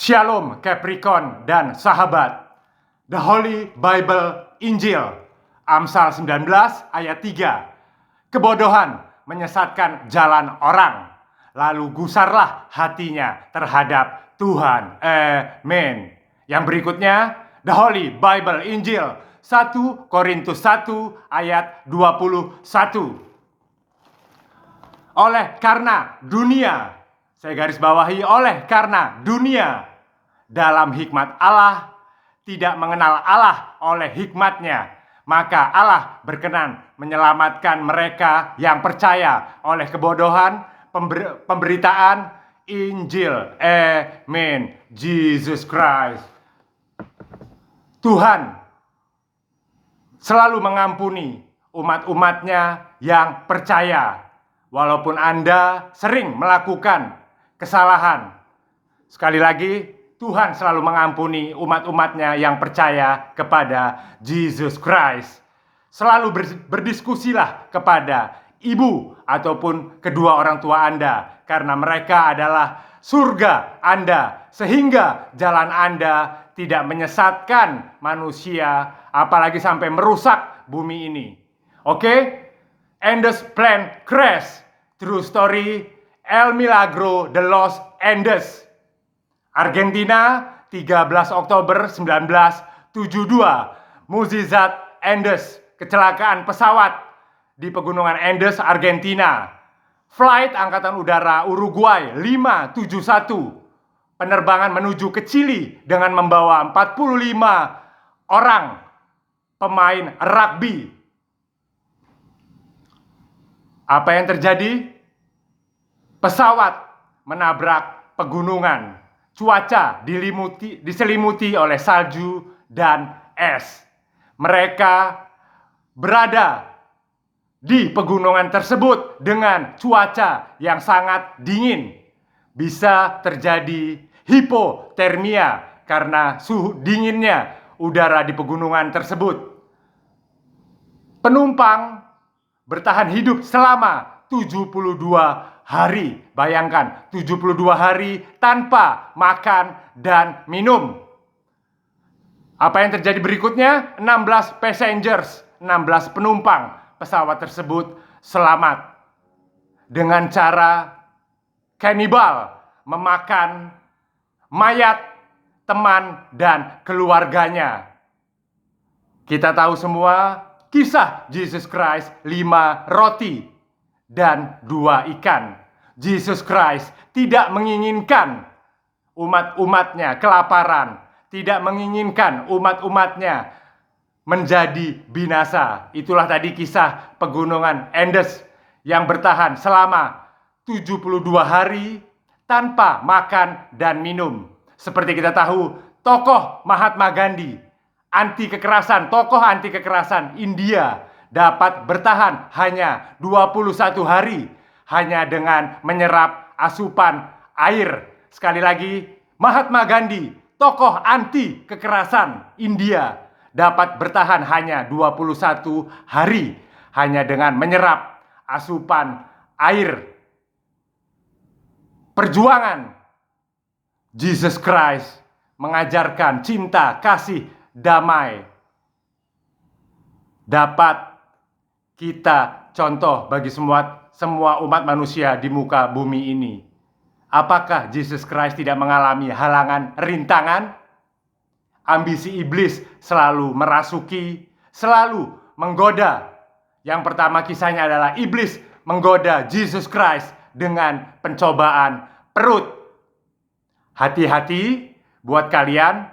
Shalom Capricorn dan sahabat. The Holy Bible Injil, Amsal 19 ayat 3. Kebodohan menyesatkan jalan orang, lalu gusarlah hatinya terhadap Tuhan. Amin. Yang berikutnya, The Holy Bible Injil, 1 Korintus 1 ayat 21. Oleh karena dunia, saya garis bawahi, oleh karena dunia dalam hikmat Allah tidak mengenal Allah oleh hikmatnya, maka Allah berkenan menyelamatkan mereka yang percaya oleh kebodohan pemberitaan Injil. Amin. Jesus Christ. Tuhan selalu mengampuni umat-umatnya yang percaya, walaupun Anda sering melakukan kesalahan. Sekali lagi, Tuhan selalu mengampuni umat-umatnya yang percaya kepada Jesus Christ. Selalu berdiskusilah kepada ibu ataupun kedua orang tua Anda, karena mereka adalah surga Anda, sehingga jalan Anda tidak menyesatkan manusia, apalagi sampai merusak bumi ini. Oke? Andes Plan Crash, True Story, El Milagro de los Andes, Argentina, 13 Oktober 1972. Mukjizat Andes, kecelakaan pesawat di pegunungan Andes, Argentina. Flight Angkatan Udara Uruguay 571, penerbangan menuju ke Chili dengan membawa 45 orang pemain rugby. Apa yang terjadi? Pesawat menabrak pegunungan. Cuaca diselimuti oleh salju dan es. Mereka berada di pegunungan tersebut dengan cuaca yang sangat dingin. Bisa terjadi hipotermia karena suhu dinginnya udara di pegunungan tersebut. Penumpang bertahan hidup selama 72 hari. Bayangkan, 72 hari tanpa makan dan minum. Apa yang terjadi berikutnya? 16 passengers, 16 penumpang pesawat tersebut selamat dengan cara kanibal, memakan mayat teman dan keluarganya. Kita tahu semua kisah Jesus Christ, 5 roti dan 2 ikan. Jesus Christ tidak menginginkan umat-umatnya kelaparan, tidak menginginkan umat-umatnya menjadi binasa. Itulah tadi kisah pegunungan Andes yang bertahan selama 72 hari tanpa makan dan minum. Seperti kita tahu, tokoh Mahatma Gandhi, tokoh anti kekerasan India, dapat bertahan hanya 21 hari hanya dengan menyerap asupan air. Sekali lagi, Mahatma Gandhi, tokoh anti kekerasan India, dapat bertahan hanya 21 hari hanya dengan menyerap asupan air. Perjuangan Jesus Christ mengajarkan cinta, kasih, damai, dapat kita contoh bagi semua umat manusia di muka bumi ini. Apakah Jesus Christ tidak mengalami halangan, rintangan? Ambisi iblis selalu merasuki, selalu menggoda. Yang pertama kisahnya adalah iblis menggoda Jesus Christ dengan pencobaan perut. Hati-hati buat kalian,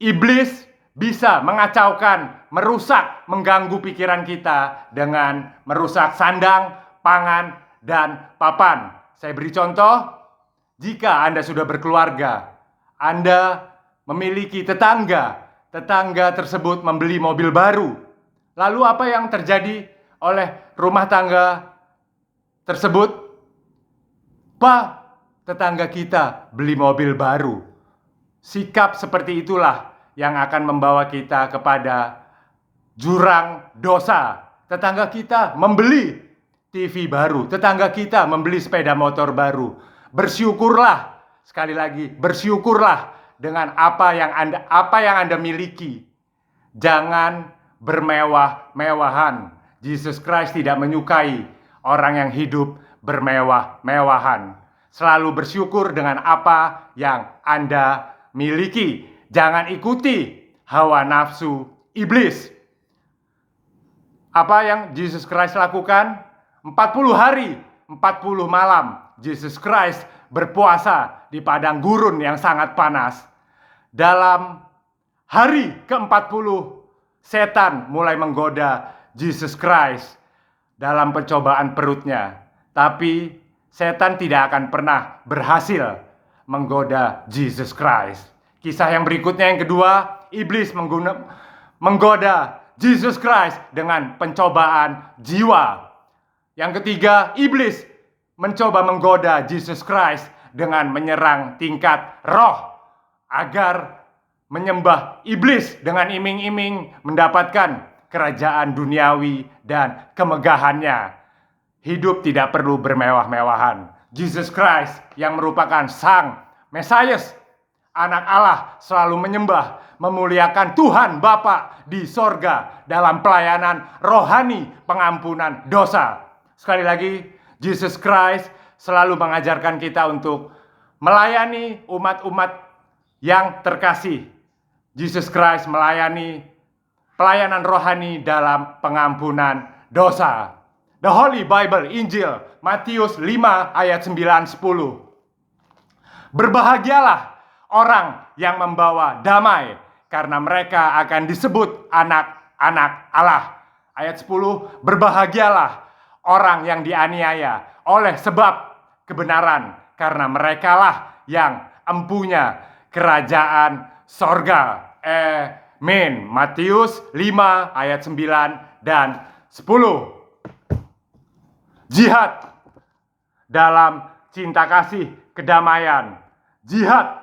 iblis bisa mengacaukan, merusak, mengganggu pikiran kita dengan merusak sandang, pangan, dan papan. Saya beri contoh, jika Anda sudah berkeluarga, Anda memiliki tetangga tersebut membeli mobil baru. Lalu apa yang terjadi oleh rumah tangga tersebut? Pak, tetangga kita beli mobil baru. Sikap seperti itulah yang akan membawa kita kepada jurang dosa. Tetangga kita membeli TV baru, tetangga kita membeli sepeda motor baru. Bersyukurlah Sekali lagi, bersyukurlah dengan apa yang Anda miliki. Jangan bermewah-mewahan. Yesus Kristus tidak menyukai orang yang hidup bermewah-mewahan. Selalu bersyukur dengan apa yang Anda miliki. Jangan ikuti hawa nafsu iblis. Apa yang Yesus Kristus lakukan? 40 hari, 40 malam Yesus Kristus berpuasa di padang gurun yang sangat panas. Dalam hari ke-40, setan mulai menggoda Yesus Kristus dalam pencobaan perutnya. Tapi setan tidak akan pernah berhasil menggoda Yesus Kristus. Kisah yang berikutnya yang kedua, iblis menggoda Yesus Kristus dengan pencobaan jiwa. Yang ketiga, iblis mencoba menggoda Yesus Kristus dengan menyerang tingkat roh agar menyembah iblis dengan iming-iming mendapatkan kerajaan duniawi dan kemegahannya. Hidup tidak perlu bermewah-mewahan. Yesus Kristus yang merupakan Sang Mesias, Anak Allah, selalu menyembah, memuliakan Tuhan Bapa di sorga dalam pelayanan rohani pengampunan dosa. Sekali lagi, Yesus Kristus selalu mengajarkan kita untuk melayani umat-umat yang terkasih. Yesus Kristus melayani pelayanan rohani dalam pengampunan dosa. The Holy Bible, Injil, Matius 5 ayat 9-10. Berbahagialah orang yang membawa damai, karena mereka akan disebut anak-anak Allah. Ayat 10, berbahagialah orang yang dianiaya oleh sebab kebenaran, karena merekalah yang empunya kerajaan sorga. Amin. Matius 5 ayat 9 dan 10. Jihad dalam cinta kasih kedamaian. Jihad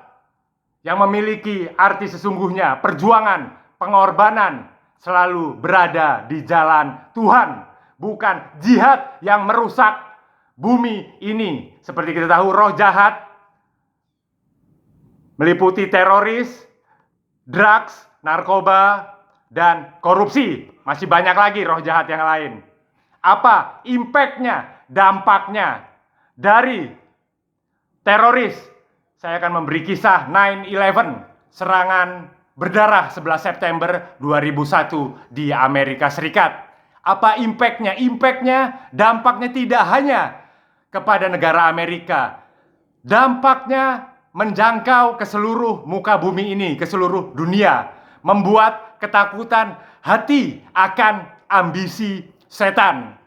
yang memiliki arti sesungguhnya, perjuangan, pengorbanan, selalu berada di jalan Tuhan. Bukan jihad yang merusak bumi ini. Seperti kita tahu, roh jahat meliputi teroris, drugs, narkoba, dan korupsi. Masih banyak lagi roh jahat yang lain. Apa impactnya, dampaknya dari teroris? Saya akan memberi kisah 9/11, serangan berdarah 11 September 2001 di Amerika Serikat. Apa impactnya? Impactnya, dampaknya tidak hanya kepada negara Amerika. Dampaknya menjangkau ke seluruh muka bumi ini, ke seluruh dunia. Membuat ketakutan hati akan ambisi setan.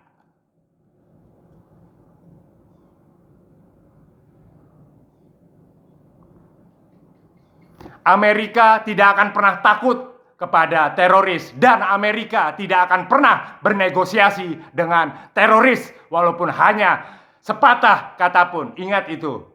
Amerika tidak akan pernah takut kepada teroris, dan Amerika tidak akan pernah bernegosiasi dengan teroris walaupun hanya sepatah kata pun. Ingat itu.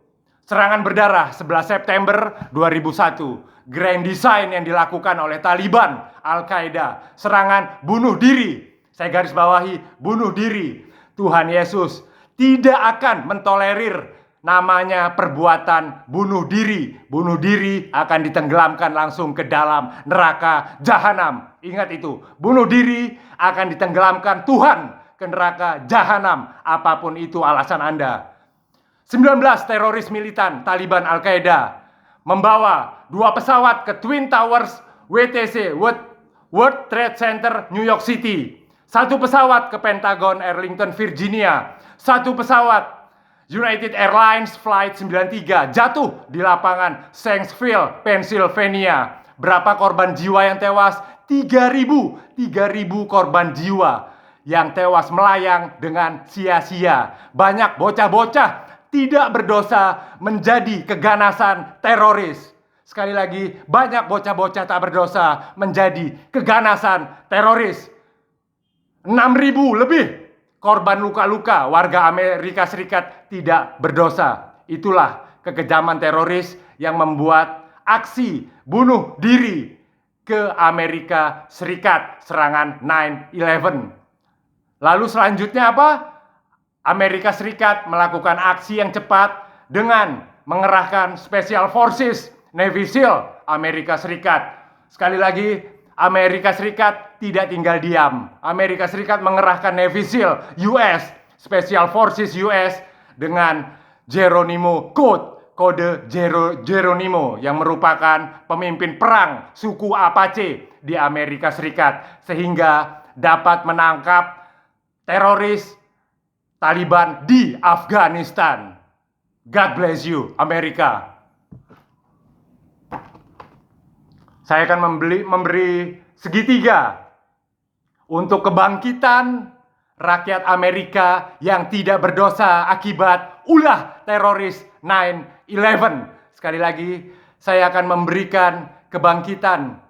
Serangan berdarah 11 September 2001, grand design yang dilakukan oleh Taliban, Al-Qaeda, serangan bunuh diri. Saya garis bawahi, bunuh diri. Tuhan Yesus tidak akan mentolerir namanya perbuatan bunuh diri. Bunuh diri akan ditenggelamkan langsung ke dalam neraka jahanam. Ingat itu, bunuh diri akan ditenggelamkan Tuhan ke neraka jahanam, apapun itu alasan Anda. 19 teroris militan Taliban Al-Qaeda membawa 2 pesawat ke Twin Towers WTC, World Trade Center, New York City. 1 pesawat ke Pentagon Arlington, Virginia. 1 pesawat United Airlines Flight 93 jatuh di lapangan Shanksville, Pennsylvania. Berapa korban jiwa yang tewas? 3.000 korban jiwa yang tewas melayang dengan sia-sia. Banyak bocah-bocah tidak berdosa menjadi keganasan teroris. Sekali lagi, banyak bocah-bocah tak berdosa menjadi keganasan teroris. 6.000 lebih korban luka-luka warga Amerika Serikat tidak berdosa. Itulah kekejaman teroris yang membuat aksi bunuh diri ke Amerika Serikat, serangan 9/11. Lalu selanjutnya apa? Amerika Serikat melakukan aksi yang cepat dengan mengerahkan Special Forces Navy SEAL Amerika Serikat. Sekali lagi, Amerika Serikat tidak tinggal diam. Amerika Serikat mengerahkan Navy SEAL US, Special Forces US dengan Geronimo kode Geronimo yang merupakan pemimpin perang suku Apache di Amerika Serikat, sehingga dapat menangkap teroris Taliban di Afghanistan. God bless you, Amerika. Saya akan memberi segitiga untuk kebangkitan rakyat Amerika yang tidak berdosa akibat ulah teroris 9/11. Sekali lagi, saya akan memberikan kebangkitan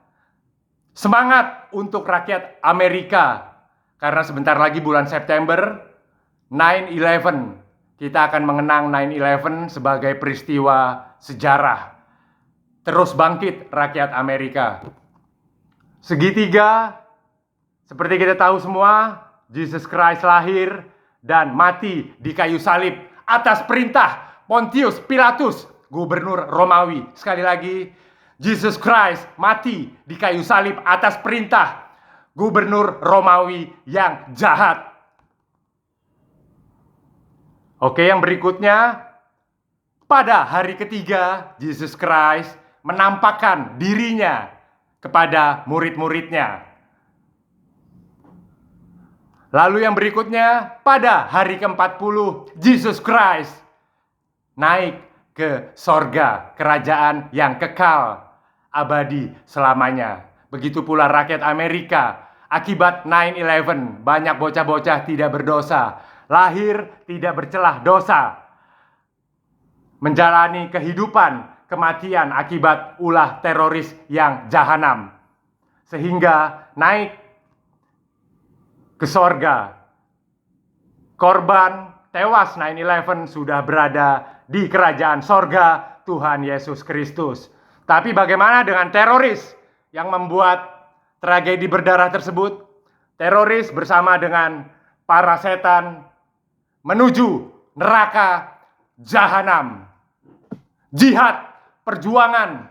semangat untuk rakyat Amerika, karena sebentar lagi bulan September 9/11. Kita akan mengenang 9/11 sebagai peristiwa sejarah. Terus bangkit rakyat Amerika. Segitiga, seperti kita tahu semua, Jesus Christ lahir dan mati di kayu salib atas perintah Pontius Pilatus, gubernur Romawi. Sekali lagi, Jesus Christ mati di kayu salib atas perintah gubernur Romawi yang jahat. Oke, yang berikutnya, pada hari ketiga, Jesus Christ menampakkan dirinya kepada murid-muridnya. Lalu yang berikutnya, pada hari ke-40, Jesus Christ naik ke sorga, kerajaan yang kekal, abadi selamanya. Begitu pula rakyat Amerika, akibat 9/11, banyak bocah-bocah tidak berdosa, lahir tidak bercelah dosa, menjalani kehidupan kematian akibat ulah teroris yang jahanam, sehingga naik ke sorga. Korban tewas 9/11 sudah berada di kerajaan sorga Tuhan Yesus Kristus. Tapi bagaimana dengan teroris yang membuat tragedi berdarah tersebut? Teroris bersama dengan para setan menuju neraka jahanam. Jihad, perjuangan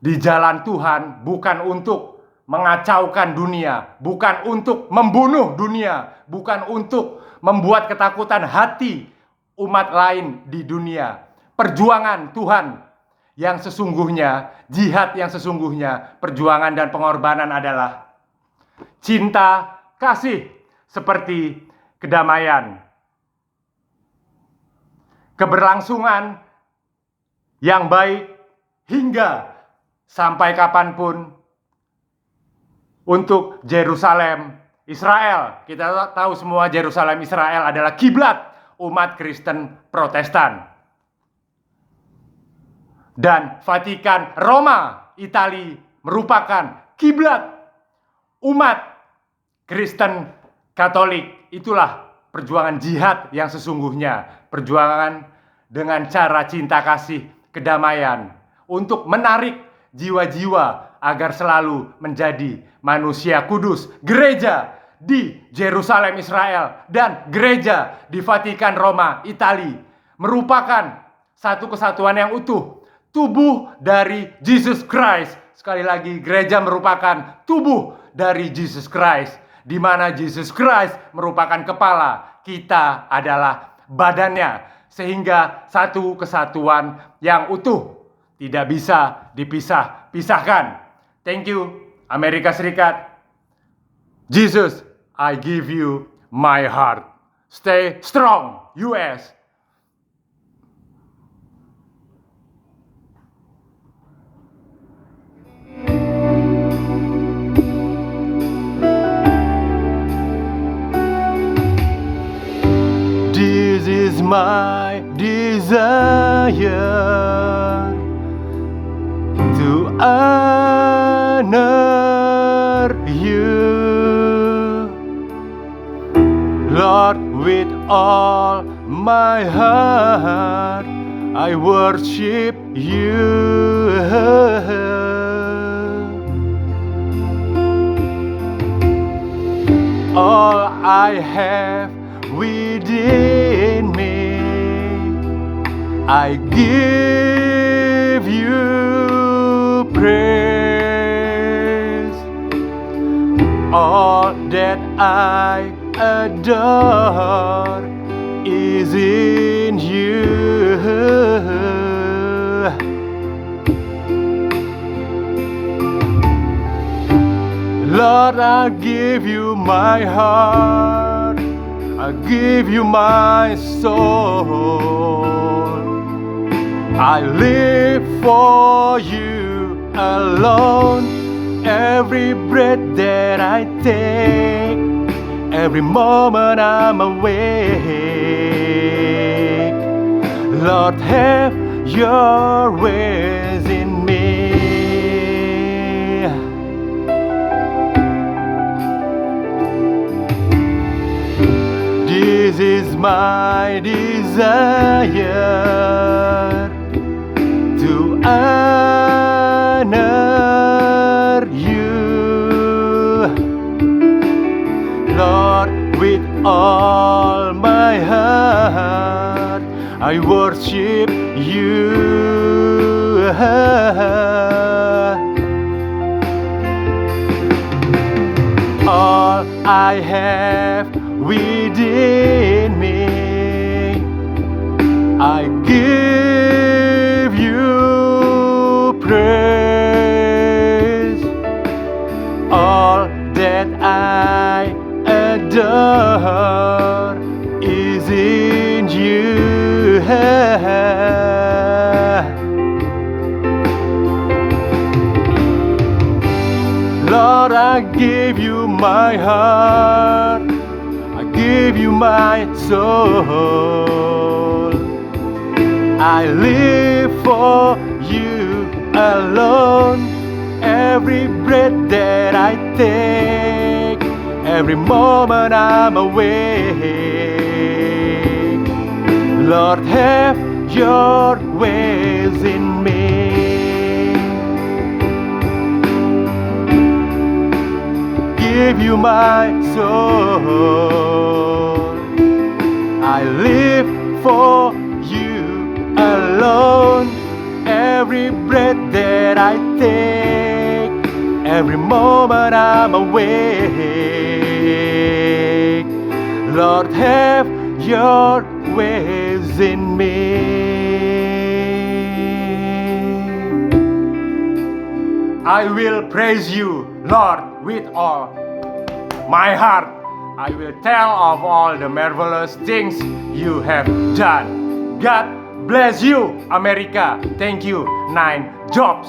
di jalan Tuhan bukan untuk mengacaukan dunia, bukan untuk membunuh dunia, bukan untuk membuat ketakutan hati umat lain di dunia. Perjuangan Tuhan yang sesungguhnya, jihad yang sesungguhnya, perjuangan dan pengorbanan adalah cinta, kasih, seperti kedamaian, keberlangsungan yang baik hingga sampai kapanpun untuk Yerusalem, Israel. Kita tahu semua Yerusalem, Israel adalah kiblat umat Kristen Protestan. Dan Vatikan Roma, Italia merupakan kiblat umat Kristen Katolik. Itulah perjuangan jihad yang sesungguhnya. Perjuangan dengan cara cinta kasih, kedamaian, untuk menarik jiwa-jiwa agar selalu menjadi manusia kudus. Gereja di Yerusalem, Israel, dan gereja di Vatikan Roma, Italia merupakan satu kesatuan yang utuh. Tubuh dari Jesus Christ. Sekali lagi, gereja merupakan tubuh dari Jesus Christ, di mana Jesus Christ merupakan kepala, kita adalah badannya, sehingga satu kesatuan yang utuh, tidak bisa dipisah-pisahkan. Thank you, Amerika Serikat. Jesus, I give you my heart. Stay strong, US. This is my desire to honor you, Lord, with all my heart. I worship you. All I have within me I give you praise. All that I adore is in you. Lord, I give you my heart, I give you my soul. I live for you alone. Every breath that I take, every moment I'm awake. Lord, have your ways in me. This is my desire, to honor you, Lord, with all my heart. I worship you. All I have within me, I give you praise. All that I adore is in you. Lord, I give you my heart, I give you my soul. I live for you alone. Every breath that I take, every moment I'm awake. Lord, have your ways in me. Give you my soul. I live for you alone. Every breath that I take, every moment I'm awake. Lord, have your ways in me. I will praise you, Lord, with all my heart. I will tell of all the marvelous things you have done. God bless you, America. Thank you, 9 jobs.